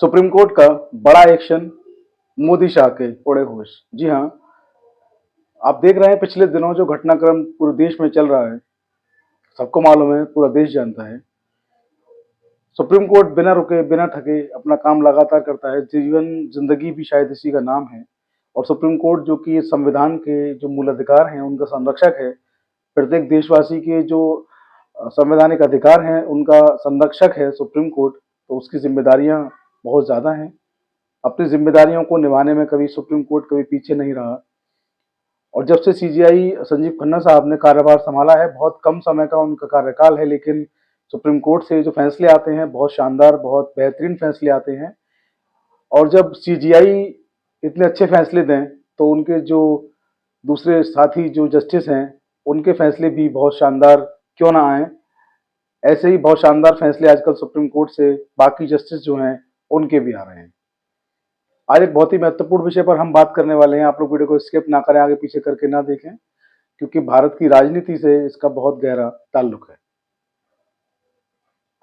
Supreme court का बड़ा action, Modi Shah के उड़े होश। जी हाँ, आप देख रहे हैं पिछले दिनों जो घटनाक्रम पूरे देश में चल रहा है, सबको मालूम है, पूरा देश जानता है। सुप्रीम कोर्ट बिना रुके बिना थके अपना काम लगातार करता है। जीवन जिंदगी भी शायद इसी का नाम है। और सुप्रीम कोर्ट जो कि संविधान के जो मूल अधिकार हैं उनका संरक्षक है। प्रत्येक देशवासी के जो संवैधानिक अधिकार हैं उनका संरक्षक है सुप्रीम कोर्ट। तो उसकी जिम्मेदारियां बहुत ज़्यादा हैं। अपनी जिम्मेदारियों को निभाने में कभी सुप्रीम कोर्ट कभी पीछे नहीं रहा। और जब से सीजीआई संजीव खन्ना साहब ने कार्यभार संभाला है, बहुत कम समय का उनका कार्यकाल है, लेकिन सुप्रीम कोर्ट से जो फैसले आते हैं बहुत शानदार, बहुत बेहतरीन फैसले आते हैं। और जब सीजीआई इतने अच्छे फैसले दें तो उनके जो दूसरे साथी जो जस्टिस हैं उनके फैसले भी बहुत शानदार क्यों ना आए। ऐसे ही बहुत शानदार फैसले आजकल सुप्रीम कोर्ट से बाकी जस्टिस जो हैं उनके भी आ रहे हैं। आज एक बहुत ही महत्वपूर्ण विषय पर हम बात करने वाले हैं। आप लोग वीडियो को स्किप ना करें, आगे पीछे करके ना देखें, क्योंकि भारत की राजनीति से इसका बहुत गहरा ताल्लुक है।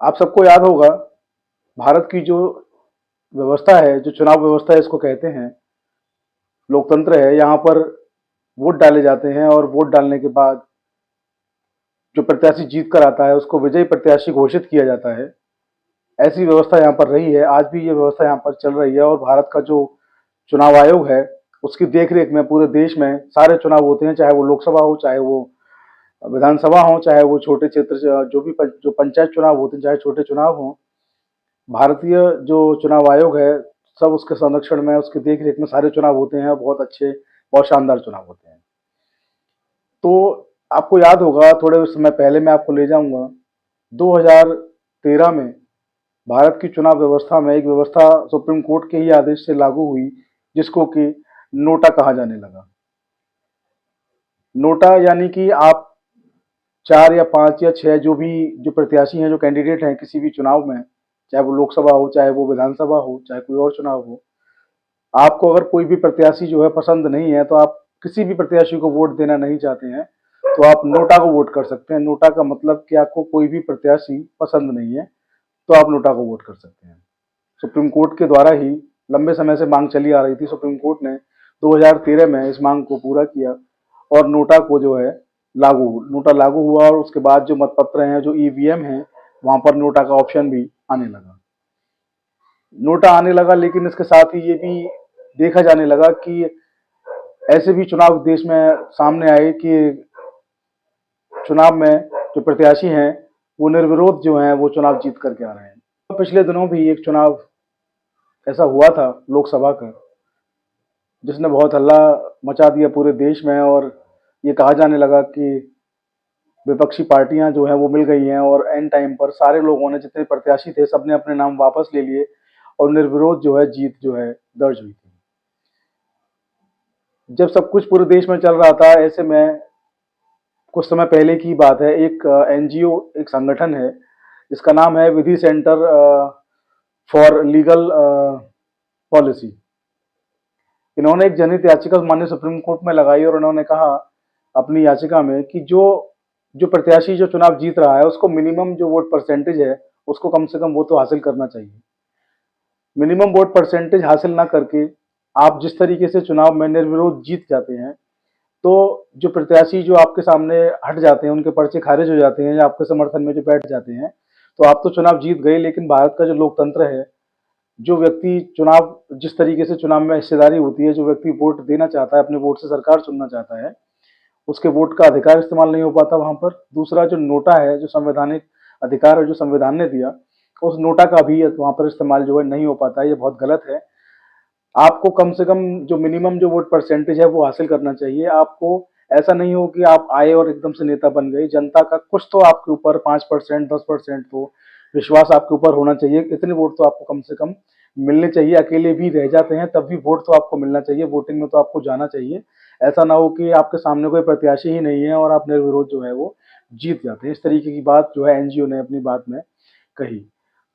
आप सबको याद होगा, भारत की जो व्यवस्था है, जो चुनाव व्यवस्था है, इसको कहते हैं लोकतंत्र है। यहाँ पर वोट डाले जाते हैं और वोट डालने के बाद जो प्रत्याशी जीत कर आता है उसको विजयी प्रत्याशी घोषित किया जाता है। ऐसी व्यवस्था यहाँ पर रही है, आज भी ये व्यवस्था यहाँ पर चल रही है। और भारत का जो चुनाव आयोग है उसकी देखरेख में पूरे देश में सारे चुनाव होते हैं, चाहे वो लोकसभा हो, चाहे वो विधानसभा हो, चाहे वो छोटे क्षेत्र जो भी जो पंचायत चुनाव होते हैं, चाहे छोटे चुनाव हों। भारतीय जो चुनाव आयोग है सब उसके संरक्षण में, उसकी देखरेख में सारे चुनाव होते हैं। बहुत अच्छे, बहुत शानदार चुनाव होते हैं। तो आपको याद होगा, थोड़े समय पहले मैं आपको ले जाऊंगा 2013 में भारत की चुनाव व्यवस्था में एक व्यवस्था सुप्रीम कोर्ट के ही आदेश से लागू हुई, जिसको कि नोटा कहा जाने लगा। नोटा यानी कि आप 4 या 5 या 6 जो भी जो प्रत्याशी हैं, जो कैंडिडेट हैं किसी भी चुनाव में, चाहे वो लोकसभा हो, चाहे वो विधानसभा हो, चाहे कोई और चुनाव हो, आपको अगर कोई भी प्रत्याशी जो है पसंद नहीं है, तो आप किसी भी प्रत्याशी को वोट देना नहीं चाहते हैं, तो आप नोटा को वोट कर सकते हैं। नोटा का मतलब कि आपको कोई भी प्रत्याशी पसंद नहीं है तो आप नोटा को वोट कर सकते हैं। सुप्रीम कोर्ट के द्वारा ही लंबे समय से मांग चली आ रही थी। सुप्रीम कोर्ट ने 2013 में इस मांग को पूरा किया और नोटा को जो है नोटा लागू हुआ। और उसके बाद जो मतपत्र हैं, जो ईवीएम हैं, वहां पर नोटा का ऑप्शन भी आने लगा। नोटा आने लगा, लेकिन इसके साथ ही ये भी देखा जाने लगा कि ऐसे भी चुनाव देश में सामने आए कि चुनाव में जो प्रत्याशी हैं वो निर्विरोध जो हैं वो चुनाव जीत करके आ रहे हैं। पिछले दिनों भी एक चुनाव ऐसा हुआ था लोकसभा का, जिसने बहुत हल्ला मचा दिया पूरे देश में। और ये कहा जाने लगा कि विपक्षी पार्टियां जो हैं वो मिल गई हैं और एंड टाइम पर सारे लोगों ने, जितने प्रत्याशी थे, सबने अपने नाम वापस ले लिए और निर्विरोध जो है जीत जो है दर्ज हुई थी। जब सब कुछ पूरे देश में चल रहा था, ऐसे में कुछ समय पहले की बात है, एक एनजीओ, एक संगठन है जिसका नाम है विधि सेंटर फॉर लीगल पॉलिसी। इन्होंने एक जनहित याचिका माननीय सुप्रीम कोर्ट में लगाई और उन्होंने कहा अपनी याचिका में कि जो जो प्रत्याशी जो चुनाव जीत रहा है उसको मिनिमम जो वोट परसेंटेज है उसको कम से कम वो तो हासिल करना चाहिए। मिनिमम वोट परसेंटेज हासिल ना करके आप जिस तरीके से चुनाव में निर्विरोध जीत जाते हैं, तो जो प्रत्याशी जो आपके सामने हट जाते हैं, उनके पर्चे खारिज हो जाते हैं या आपके समर्थन में जो बैठ जाते हैं, तो आप तो चुनाव जीत गए। लेकिन भारत का जो लोकतंत्र है, जो व्यक्ति चुनाव, जिस तरीके से चुनाव में हिस्सेदारी होती है, जो व्यक्ति वोट देना चाहता है, अपने वोट से सरकार चुनना चाहता है, उसके वोट का अधिकार इस्तेमाल नहीं हो पाता वहां पर। दूसरा जो नोटा है, जो संवैधानिक अधिकार है जो संविधान ने दिया, उस नोटा का भी वहां पर इस्तेमाल जो है नहीं हो पाता। ये बहुत गलत है। आपको कम से कम जो मिनिमम जो वोट परसेंटेज है वो हासिल करना चाहिए। आपको ऐसा नहीं हो कि आप आए और एकदम से नेता बन गए। जनता का कुछ तो आपके ऊपर 5%, 10% तो विश्वास आपके ऊपर होना चाहिए। इतने वोट तो आपको कम से कम मिलने चाहिए। अकेले भी रह जाते हैं तब भी वोट तो आपको मिलना चाहिए, वोटिंग में तो आपको जाना चाहिए। ऐसा ना हो कि आपके सामने कोई प्रत्याशी ही नहीं है और आप निर्विरोध जो है वो जीत जाते हैं। इस तरीके की बात जो है एनजीओ ने अपनी बात में कही।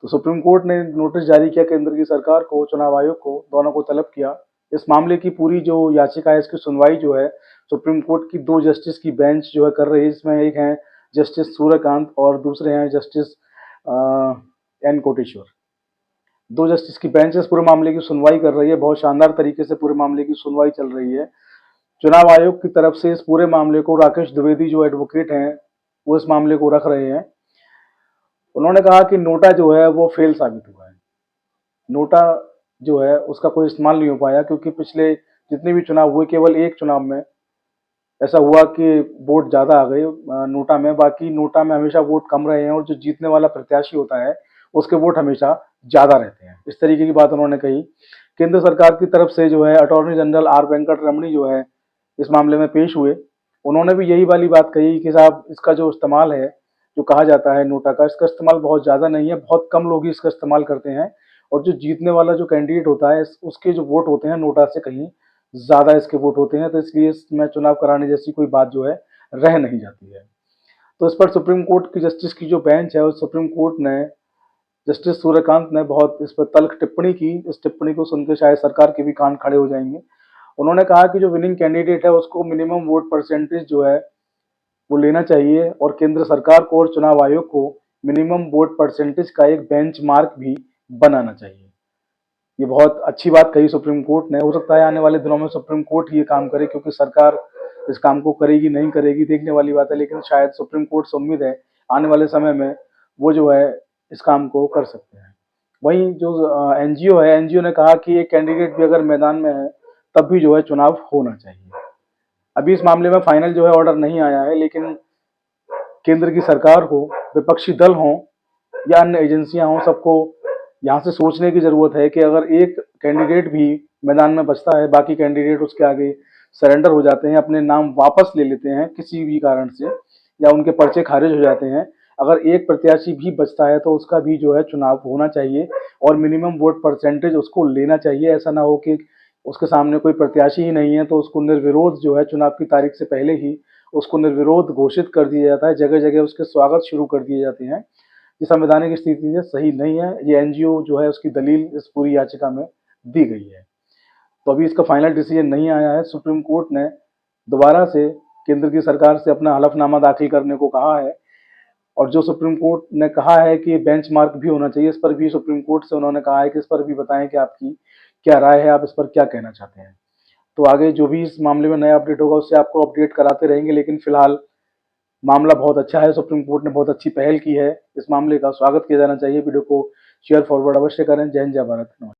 तो सुप्रीम कोर्ट ने नोटिस जारी किया केंद्र की सरकार को, चुनाव आयोग को, दोनों को तलब किया। इस मामले की पूरी जो याचिका है, इसकी सुनवाई जो है सुप्रीम कोर्ट की 2 जस्टिस की बेंच जो है कर रही है। इसमें एक है जस्टिस सूर्यकांत और दूसरे हैं जस्टिस एन कोटेश्वर। दो जस्टिस की बेंच इस पूरे मामले की सुनवाई कर रही है। बहुत शानदार तरीके से पूरे मामले की सुनवाई चल रही है। चुनाव आयोग की तरफ से इस पूरे मामले को राकेश द्विवेदी जो एडवोकेट हैं वो इस मामले को रख रहे हैं। उन्होंने कहा कि नोटा जो है वो फेल साबित हुआ है। नोटा जो है उसका कोई इस्तेमाल नहीं हो पाया, क्योंकि पिछले जितने भी चुनाव हुए केवल एक चुनाव में ऐसा हुआ कि वोट ज़्यादा आ गए नोटा में। बाकी नोटा में हमेशा वोट कम रहे हैं और जो जीतने वाला प्रत्याशी होता है उसके वोट हमेशा ज़्यादा रहते हैं। इस तरीके की बात उन्होंने कही। केंद्र सरकार की तरफ से जो है अटॉर्नी जनरल आर वेंकट रमणी जो है इस मामले में पेश हुए। उन्होंने भी यही वाली बात कही कि साहब इसका जो इस्तेमाल है, जो कहा जाता है नोटा का, इसका इस्तेमाल बहुत ज़्यादा नहीं है, बहुत कम लोग ही इसका इस्तेमाल करते हैं। और जो जीतने वाला जो कैंडिडेट होता है उसके जो वोट होते हैं नोटा से कहीं ज़्यादा इसके वोट होते हैं। तो इसलिए इसमें चुनाव कराने जैसी कोई बात जो है रह नहीं जाती है। तो इस पर सुप्रीम कोर्ट की जस्टिस की जो बेंच है, उस सुप्रीम कोर्ट ने जस्टिस सूर्यकांत ने बहुत इस पर तल्ख टिप्पणी की। इस टिप्पणी को सुनकर शायद सरकार के भी कान खड़े हो जाएंगे। उन्होंने कहा कि जो विनिंग कैंडिडेट है उसको मिनिमम वोट परसेंटेज जो है वो लेना चाहिए और केंद्र सरकार को और चुनाव आयोग को मिनिमम वोट परसेंटेज का एक बेंचमार्क भी बनाना चाहिए। ये बहुत अच्छी बात कही सुप्रीम कोर्ट ने। हो सकता है आने वाले दिनों में सुप्रीम कोर्ट ही ये काम करे, क्योंकि सरकार इस काम को करेगी नहीं करेगी देखने वाली बात है, लेकिन शायद सुप्रीम कोर्ट से उम्मीद है आने वाले समय में वो जो है इस काम को कर सकते हैं। वहीं जो एनजीओ है, एनजीओ ने कहा कि एक कैंडिडेट भी अगर मैदान में है तब भी जो है चुनाव होना चाहिए। अभी इस मामले में फाइनल जो है ऑर्डर नहीं आया है, लेकिन केंद्र की सरकार हो, विपक्षी दल हों या अन्य एजेंसियां हों, सबको यहाँ से सोचने की जरूरत है कि अगर एक कैंडिडेट भी मैदान में बचता है, बाकी कैंडिडेट उसके आगे सरेंडर हो जाते हैं, अपने नाम वापस ले लेते हैं किसी भी कारण से, या उनके पर्चे खारिज हो जाते हैं, अगर एक प्रत्याशी भी बचता है तो उसका भी जो है चुनाव होना चाहिए और मिनिमम वोट परसेंटेज उसको लेना चाहिए। ऐसा ना हो कि उसके सामने कोई प्रत्याशी ही नहीं है तो उसको निर्विरोध जो है चुनाव की तारीख से पहले ही उसको निर्विरोध घोषित कर दिया जाता है। जगह जगह उसके स्वागत शुरू कर दिए जाते हैं। ये संवैधानिक स्थिति से सही नहीं है। ये एनजीओ जो है उसकी दलील इस पूरी याचिका में दी गई है। तो अभी इसका फाइनल डिसीजन नहीं आया है। सुप्रीम कोर्ट ने दोबारा से केंद्र की सरकार से अपना हलफनामा दाखिल करने को कहा है और जो सुप्रीम कोर्ट ने कहा है कि बेंचमार्क भी होना चाहिए, इस पर भी सुप्रीम कोर्ट से उन्होंने कहा है कि इस पर भी बताएं कि आपकी क्या राय है, आप इस पर क्या कहना चाहते हैं। तो आगे जो भी इस मामले में नया अपडेट होगा उससे आपको अपडेट कराते रहेंगे, लेकिन फिलहाल मामला बहुत अच्छा है। सुप्रीम कोर्ट ने बहुत अच्छी पहल की है। इस मामले का स्वागत किया जाना चाहिए। वीडियो को शेयर फॉरवर्ड अवश्य करें। जय हिंद, जय भारत।